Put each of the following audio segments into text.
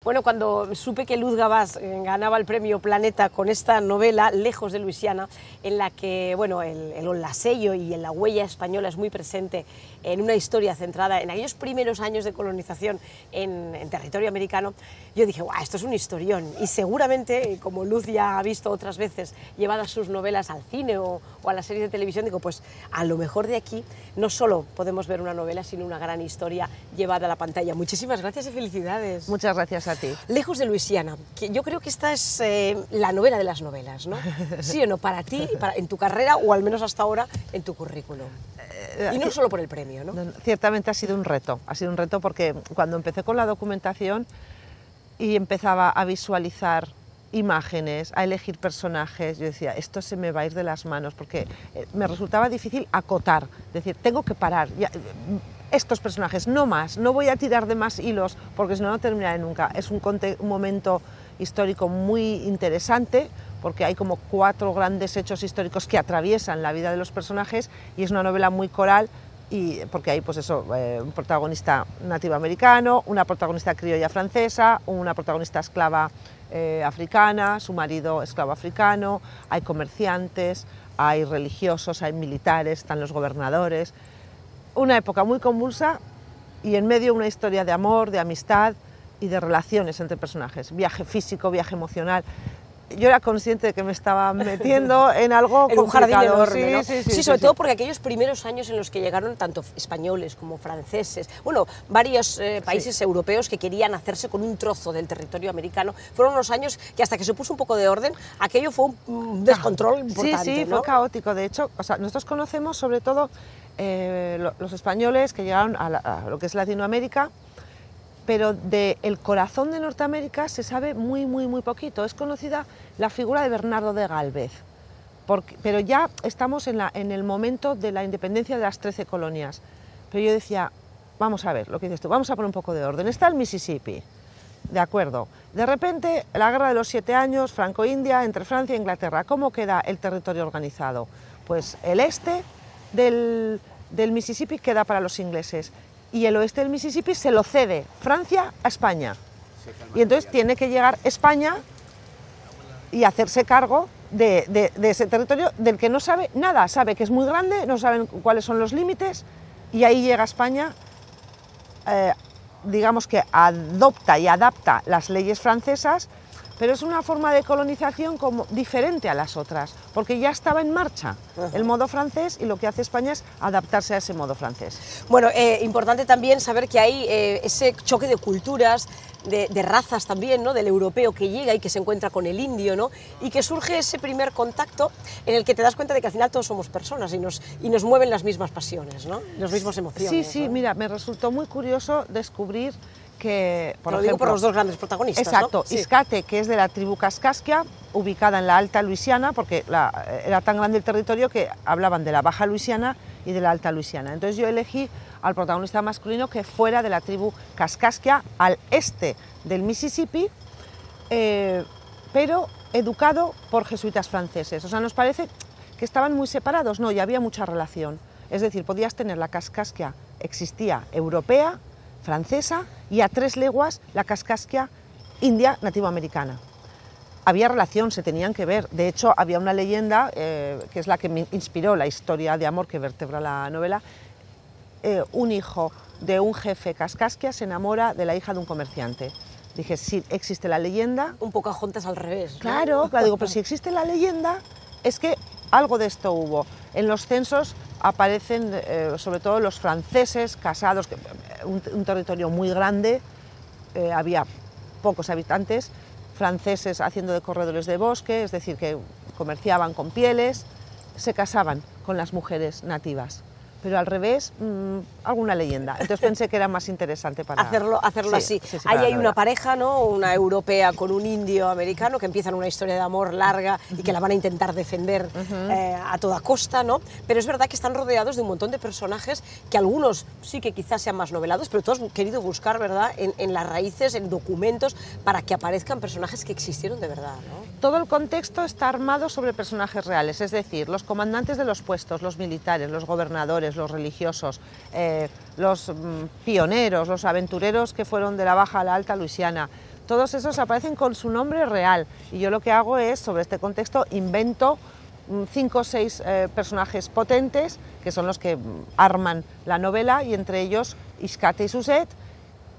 Bueno, cuando supe que Luz Gabás ganaba el premio Planeta con esta novela, Lejos de Luisiana, en la que bueno, el lasello y la huella española es muy presente en una historia centrada en aquellos primeros años de colonización en territorio americano, yo dije, ¡guau!, esto es un historión. Y seguramente, como Luz ya ha visto otras veces, llevadas sus novelas al cine o a las series de televisión, digo, pues a lo mejor de aquí no solo podemos ver una novela, sino una gran historia llevada a la pantalla. Muchísimas gracias y felicidades. Muchas gracias a ti. Lejos de Luisiana, que yo creo que esta es la novela de las novelas, ¿no? ¿Sí o no? Para ti, en tu carrera, o al menos hasta ahora, en tu currículum. Y no solo por el premio, ¿no? Ciertamente ha sido un reto porque cuando empecé con la documentación y empezaba a visualizar imágenes, a elegir personajes, yo decía, esto se me va a ir de las manos, porque me resultaba difícil acotar, decir, tengo que parar, ya, estos personajes, no más, no voy a tirar de más hilos, porque si no, no terminaré nunca. Es un momento histórico muy interesante, porque hay como 4 grandes hechos históricos que atraviesan la vida de los personajes, y es una novela muy coral, y porque hay pues eso, un protagonista nativo americano, una protagonista criolla francesa, una protagonista esclava africana, su marido esclavo africano, hay comerciantes, hay religiosos, hay militares, están los gobernadores. Una época muy convulsa y en medio una historia de amor, de amistad y de relaciones entre personajes, viaje físico, viaje emocional. Yo era consciente de que me estaba metiendo en algo en un jardín enorme, ¿no? Sí, sobre todo porque aquellos primeros años en los que llegaron tanto españoles como franceses, bueno, varios países europeos que querían hacerse con un trozo del territorio americano, fueron unos años que hasta que se puso un poco de orden, aquello fue un descontrol importante, Sí, ¿no? Fue caótico. De hecho, o sea, nosotros conocemos sobre todo los españoles que llegaron a lo que es Latinoamérica, pero del corazón de Norteamérica se sabe muy poquito. Es conocida la figura de Bernardo de Gálvez, pero ya estamos en el momento de la independencia de las 13 colonias. Pero yo decía, vamos a ver lo que dices tú, vamos a poner un poco de orden. Está el Mississippi, de acuerdo. De repente, la guerra de los 7 años, Franco-India, entre Francia e Inglaterra. ¿Cómo queda el territorio organizado? Pues el este del Mississippi queda para los ingleses, y el oeste del Mississippi se lo cede Francia a España. Y entonces tiene que llegar España y hacerse cargo de ese territorio del que no sabe nada. Sabe que es muy grande, no saben cuáles son los límites, y ahí llega España, digamos que adopta y adapta las leyes francesas, pero es una forma de colonización como diferente a las otras, porque ya estaba en marcha el modo francés, y lo que hace España es adaptarse a ese modo francés. Bueno, importante también saber que hay ese choque de culturas, de razas también, ¿no? Del europeo que llega y que se encuentra con el indio, ¿no? Y que surge ese primer contacto en el que te das cuenta de que al final todos somos personas y nos mueven las mismas pasiones, ¿no? Las mismas emociones. Sí, ¿no? Mira, me resultó muy curioso descubrir que, por ejemplo, digo por los 2 grandes protagonistas, exacto, ¿no? Sí. Iscate, que es de la tribu Kaskaskia, ubicada en la Alta Luisiana, porque era tan grande el territorio que hablaban de la Baja Luisiana y de la Alta Luisiana. Entonces yo elegí al protagonista masculino que fuera de la tribu Kaskaskia, al este del Mississippi, pero educado por jesuitas franceses. O sea, nos parece que estaban muy separados, no, y había mucha relación. Es decir, podías tener la Kaskaskia, existía europea, francesa, y a 3 leguas la Kaskaskia india nativoamericana. Había relación, se tenían que ver. De hecho, había una leyenda, que es la que me inspiró la historia de amor que vertebra la novela. Un hijo de un jefe Kaskaskia se enamora de la hija de un comerciante. Dije, sí, existe la leyenda. Un poco a juntas al revés, ¿no? Claro, digo, pero si existe la leyenda, es que algo de esto hubo. En los censos aparecen sobre todo los franceses casados, un territorio muy grande, había pocos habitantes, franceses haciendo de corredores de bosque, es decir, que comerciaban con pieles, se casaban con las mujeres nativas. Pero al revés, alguna leyenda. Entonces pensé que era más interesante para hacerlo así. Sí, ahí hay una pareja, ¿no? Una europea con un indio americano que empiezan una historia de amor larga y que la van a intentar defender a toda costa, ¿no? Pero es verdad que están rodeados de un montón de personajes que algunos sí que quizás sean más novelados, pero todos han querido buscar, ¿verdad?, en las raíces, en documentos, para que aparezcan personajes que existieron de verdad, ¿no? Todo el contexto está armado sobre personajes reales, es decir, los comandantes de los puestos, los militares, los gobernadores, los religiosos, los pioneros, los aventureros que fueron de la Baja a la Alta Luisiana, todos esos aparecen con su nombre real. Y yo lo que hago es, sobre este contexto, invento 5 o 6 personajes potentes, que son los que arman la novela, y entre ellos Iscate y Suzette,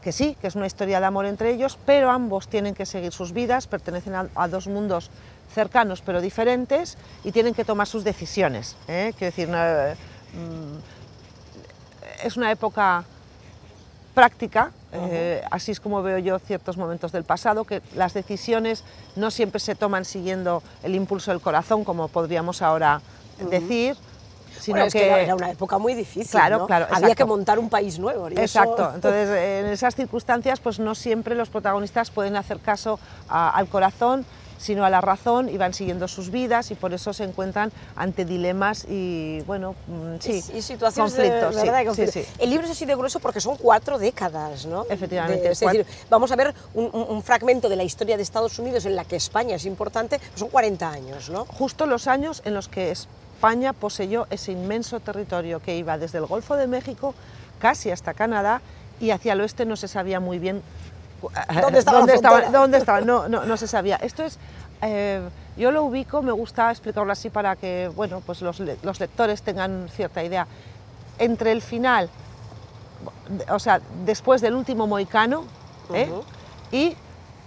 que sí, que es una historia de amor entre ellos, pero ambos tienen que seguir sus vidas, pertenecen a 2 mundos cercanos pero diferentes, y tienen que tomar sus decisiones. Quiero decir, es una época práctica, así es como veo yo ciertos momentos del pasado, que las decisiones no siempre se toman siguiendo el impulso del corazón, como podríamos ahora decir, sino bueno, que era una época muy difícil, claro, ¿no? claro, había que montar un país nuevo. Y exacto, eso... entonces en esas circunstancias pues no siempre los protagonistas pueden hacer caso al corazón, sino a la razón, y van siguiendo sus vidas, y por eso se encuentran ante dilemas y, bueno, sí, y situaciones conflictos. De verdad, sí, sí. El libro es así de grueso porque son 4 décadas, ¿no? Efectivamente. Es decir, vamos a ver un fragmento de la historia de Estados Unidos en la que España es importante, pues son 40 años, ¿no? Justo los años en los que España poseyó ese inmenso territorio que iba desde el Golfo de México casi hasta Canadá, y hacia el oeste no se sabía muy bien ¿Dónde estaba? No se sabía. Esto es, yo lo ubico, me gusta explicarlo así para que, bueno, pues los lectores tengan cierta idea. Entre el final, o sea, después del último mohicano, y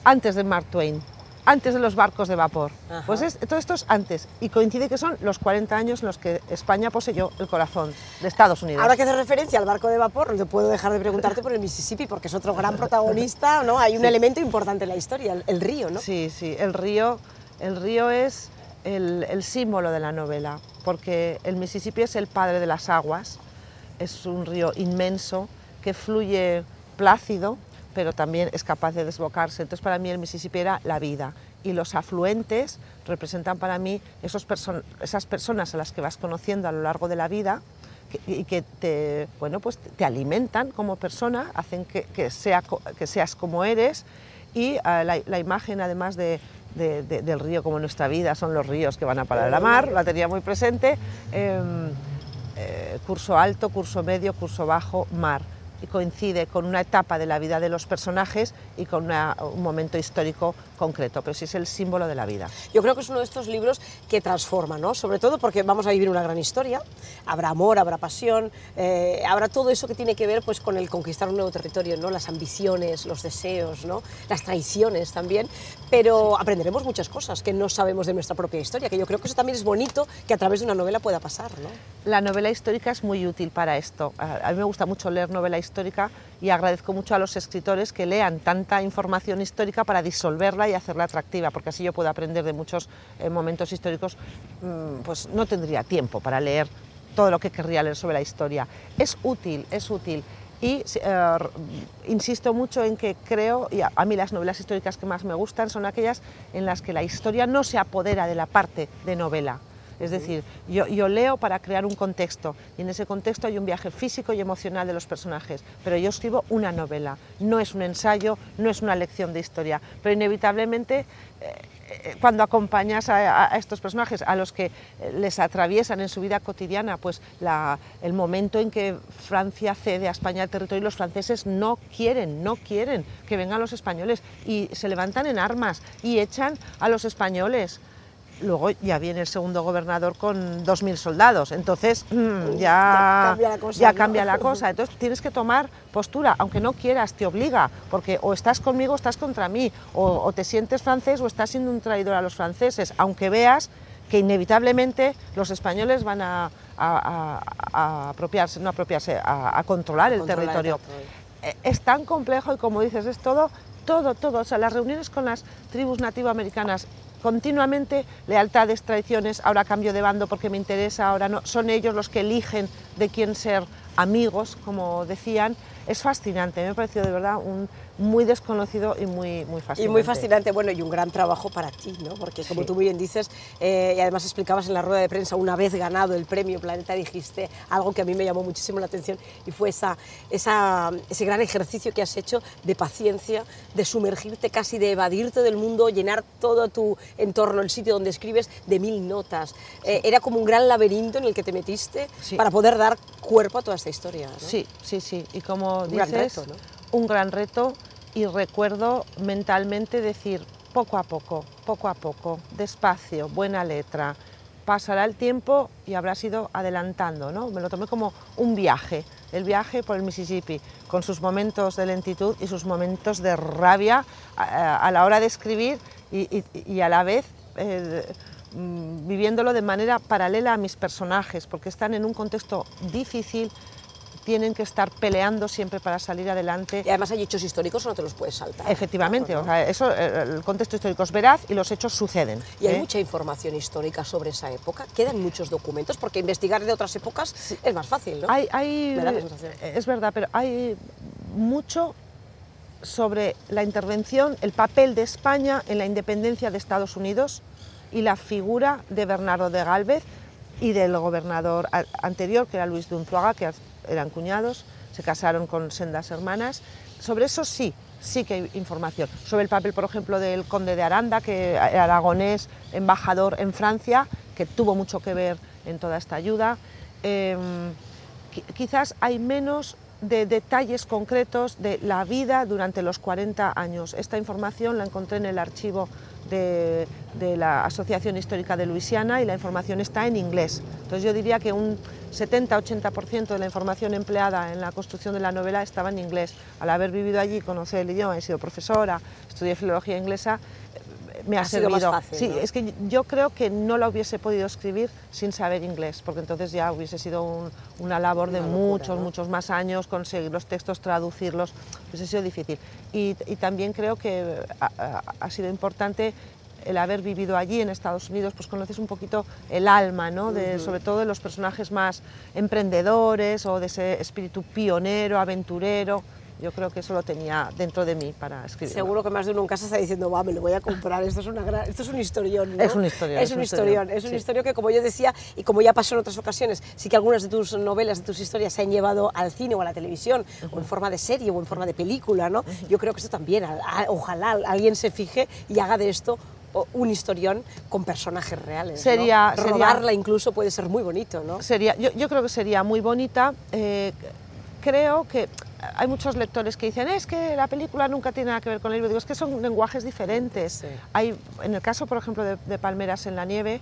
antes de Mark Twain, antes de los barcos de vapor. Pues todo esto es antes, y coincide que son los 40 años en los que España poseyó el corazón de Estados Unidos. Ahora que haces referencia al barco de vapor, no te puedo dejar de preguntarte por el Mississippi, porque es otro gran protagonista, ¿no? Hay un elemento importante en la historia, el río, ¿no? Sí, sí, el río es el símbolo de la novela, porque el Mississippi es el padre de las aguas, es un río inmenso que fluye plácido, pero también es capaz de desbocarse. Entonces, para mí el Mississippi era la vida, y los afluentes representan para mí esas personas a las que vas conociendo a lo largo de la vida, y que te, bueno, pues te alimentan como persona, hacen que seas como eres, y la imagen, además del río como nuestra vida, son los ríos que van a parar a la mar, la tenía muy presente. Curso alto, curso medio, curso bajo, mar. Y coincide con una etapa de la vida de los personajes y con un momento histórico concreto, pero sí es el símbolo de la vida. Yo creo que es uno de estos libros que transforma, ¿no? Sobre todo porque vamos a vivir una gran historia, habrá amor, habrá pasión, habrá todo eso que tiene que ver pues, con el conquistar un nuevo territorio, ¿no? Las ambiciones, los deseos, ¿no? Las traiciones también, pero aprenderemos muchas cosas que no sabemos de nuestra propia historia, que yo creo que eso también es bonito que a través de una novela pueda pasar, ¿no? La novela histórica es muy útil para esto. A mí me gusta mucho leer novela histórica, y agradezco mucho a los escritores que lean tanta información histórica para disolverla y hacerla atractiva, porque así yo puedo aprender de muchos momentos históricos. Pues no tendría tiempo para leer todo lo que querría leer sobre la historia. Es útil, y insisto mucho en que creo, y a mí las novelas históricas que más me gustan son aquellas en las que la historia no se apodera de la parte de novela. Es decir, yo leo para crear un contexto, y en ese contexto hay un viaje físico y emocional de los personajes, pero yo escribo una novela, no es un ensayo, no es una lección de historia, pero inevitablemente cuando acompañas a estos personajes, a los que les atraviesan en su vida cotidiana, pues el momento en que Francia cede a España el territorio, y los franceses no quieren que vengan los españoles, y se levantan en armas y echan a los españoles. Luego ya viene el segundo gobernador con 2000 soldados, entonces ya cambia la cosa. Entonces tienes que tomar postura, aunque no quieras, te obliga, porque o estás conmigo o estás contra mí, o te sientes francés o estás siendo un traidor a los franceses, aunque veas que inevitablemente los españoles van a controlar el territorio. Es tan complejo, y como dices, es todo, o sea, las reuniones con las tribus nativoamericanas, continuamente lealtades, traiciones, ahora cambio de bando porque me interesa, ahora no, son ellos los que eligen de quién ser amigos, como decían. Es fascinante, me ha parecido de verdad muy desconocido y muy fascinante. Y muy fascinante, bueno, y un gran trabajo para ti, ¿no? Porque como tú muy bien dices, y además explicabas en la rueda de prensa, una vez ganado el premio Planeta, dijiste algo que a mí me llamó muchísimo la atención, y fue ese gran ejercicio que has hecho de paciencia, de sumergirte casi, de evadirte del mundo, llenar todo tu entorno, el sitio donde escribes, de 1000 notas. Era como un gran laberinto en el que te metiste para poder dar cuerpo a toda esta historia, ¿no? Sí, y como dices, Un gran reto, ¿no? Un gran reto, y recuerdo mentalmente decir poco a poco, despacio, buena letra, pasará el tiempo y habrás ido adelantando, ¿no? Me lo tomé como un viaje, el viaje por el Mississippi, con sus momentos de lentitud y sus momentos de rabia a la hora de escribir y a la vez viviéndolo de manera paralela a mis personajes, porque están en un contexto difícil, tienen que estar peleando siempre para salir adelante. Y además hay hechos históricos, no te los puedes saltar. Efectivamente, ¿no? O sea, eso, el contexto histórico es veraz y los hechos suceden. Y hay mucha información histórica sobre esa época, quedan muchos documentos, porque investigar de otras épocas es más fácil, ¿no? Me da la sensación. Es verdad, pero hay mucho sobre la intervención, el papel de España en la independencia de Estados Unidos y la figura de Bernardo de Gálvez y del gobernador anterior, que era Luis de Unzuaga, que eran cuñados, se casaron con sendas hermanas. Sobre eso sí que hay información. Sobre el papel, por ejemplo, del conde de Aranda, que era aragonés, embajador en Francia, que tuvo mucho que ver en toda esta ayuda. Quizás hay menos de detalles concretos de la vida durante los 40 años. Esta información la encontré en el archivo de la Asociación Histórica de Luisiana y la información está en inglés. Entonces yo diría que un 70-80% de la información empleada en la construcción de la novela estaba en inglés. Al haber vivido allí, conocer el idioma, he sido profesora, estudié filología inglesa, me ha servido. Sido más fácil, sí, ¿no? Es que yo creo que no la hubiese podido escribir sin saber inglés, porque entonces ya hubiese sido una labor de muchos más años, conseguir los textos, traducirlos, hubiese sido difícil. Y también creo que ha sido importante el haber vivido allí en Estados Unidos, pues conoces un poquito el alma, ¿no? Sobre todo de los personajes más emprendedores o de ese espíritu pionero, aventurero. Yo creo que eso lo tenía dentro de mí para escribir. Seguro que más de uno en casa está diciendo, va, me lo voy a comprar, esto es un historión, ¿no? Es un historión. Es un historión que, como yo decía, y como ya pasó en otras ocasiones, sí que algunas de tus novelas, de tus historias se han llevado al cine o a la televisión, o en forma de serie o en forma de película, ¿no? Yo creo que esto también, ojalá alguien se fije y haga de esto un historión con personajes reales, ¿no? Rodarla incluso puede ser muy bonito, ¿no? Yo creo que sería muy bonita. Creo que hay muchos lectores que dicen es que la película nunca tiene nada que ver con el libro. Digo, es que son lenguajes diferentes. Sí. En el caso, por ejemplo, de Palmeras en la nieve,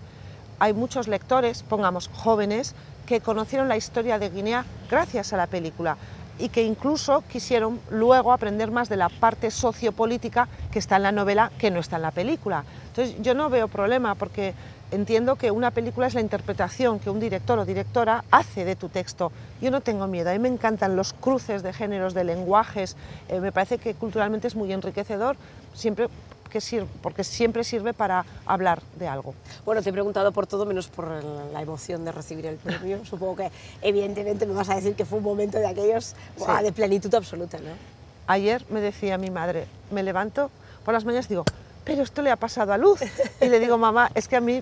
hay muchos lectores, pongamos jóvenes, que conocieron la historia de Guinea gracias a la película y que incluso quisieron luego aprender más de la parte sociopolítica que está en la novela, que no está en la película. Entonces yo no veo problema, porque entiendo que una película es la interpretación que un director o directora hace de tu texto. Yo no tengo miedo, a mí me encantan los cruces de géneros, de lenguajes, me parece que culturalmente es muy enriquecedor, porque siempre sirve para hablar de algo. Bueno, te he preguntado por todo menos por la emoción de recibir el premio. Supongo que evidentemente me vas a decir que fue un momento de aquellos de plenitud absoluta, ¿no? Ayer me decía mi madre, me levanto por las mañanas y digo, pero esto le ha pasado a Luz. Y le digo, mamá, es que a mí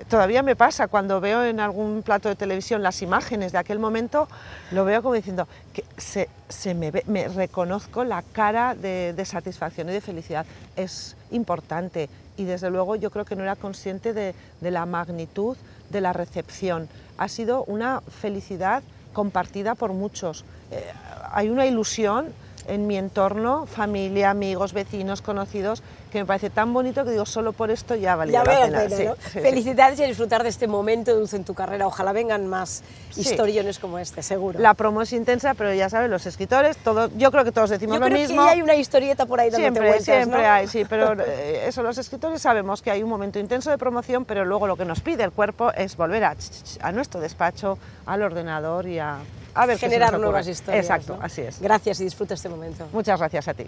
todavía me pasa, cuando veo en algún plato de televisión las imágenes de aquel momento, lo veo como diciendo que me reconozco la cara de satisfacción y de felicidad. Es importante y desde luego yo creo que no era consciente de la magnitud de la recepción. Ha sido una felicidad compartida por muchos. Hay una ilusión en mi entorno, familia, amigos, vecinos, conocidos, que me parece tan bonito que digo, solo por esto ya valía la pena. Sí, ¿no? Felicidades y a disfrutar de este momento dulce en tu carrera. Ojalá vengan más historiones como este, seguro. La promo es intensa, pero ya sabes, los escritores, yo creo que todos decimos lo mismo. Yo creo que ya hay una historieta por ahí dándote vueltas, siempre ¿no? hay, sí, pero eso, los escritores sabemos que hay un momento intenso de promoción, pero luego lo que nos pide el cuerpo es volver a nuestro despacho, al ordenador y a ver generar nuevas historias. Exacto, ¿no? Así es. Gracias y disfruta este momento. Muchas gracias a ti.